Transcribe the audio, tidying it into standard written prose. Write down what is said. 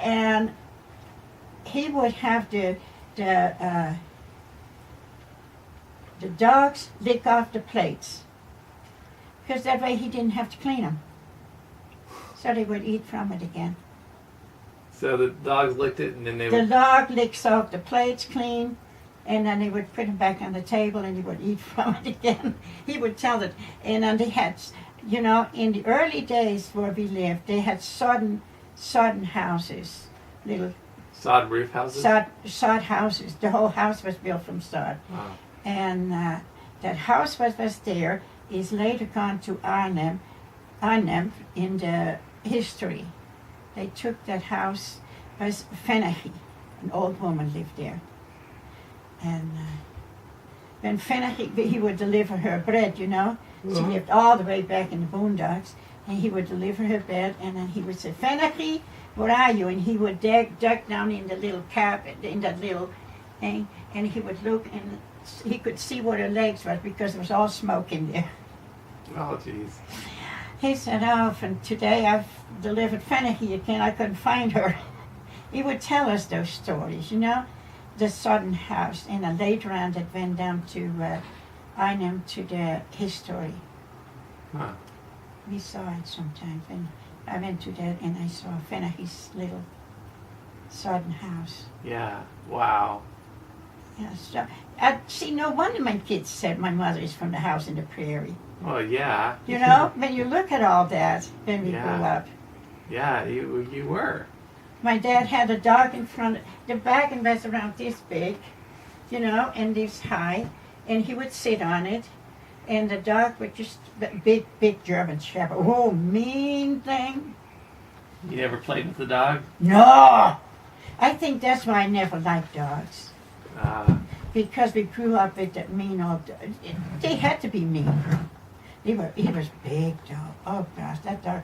and he would have the dogs lick off the plates, because that way he didn't have to clean them. So they would eat from it again. So the dogs licked it, and then they The would... dog licks off the plates clean, and then he would put them back on the table, and he would eat from it again. He would tell it. And then they had, you know, in the early days where we lived, they had sodden houses, little Sod roof houses? sod houses. The whole house was built from sod. Wow. And that house was there is later gone to Arnhem in the history. They took that house, was Fennehy, an old woman lived there. And when Fennehy, he would deliver her bread, you know. She lived all the way back in the boondocks, and he would deliver her bread, and then he would say, Fennehy, where are you? And he would duck down in the little carpet, in that little thing, and he would look, and he could see where her legs was because there was all smoke in there. Oh, jeez. He said, oh, from today I've delivered Fennehy again. I couldn't find her. He would tell us those stories, you know, the sodden house. And then later on that went down to Arnhem to the history. Huh. We saw it sometimes. And I went to that and I saw Fennehy's little sodden house. Yeah. Wow. Yeah, so, see, no wonder my kids said my mother is from the house in the prairie. Well, yeah. You know, when you look at all that when we grew Yeah. up. Yeah, you were. My dad had a dog in front. The wagon was around this big, you know, and this high, and he would sit on it, and the dog would just big German Shepherd. Oh, mean thing! You never played with the dog? No, I think that's why I never liked dogs, Uh, because we grew up with that mean old. They had to be mean. He was big dog. Oh gosh, that dog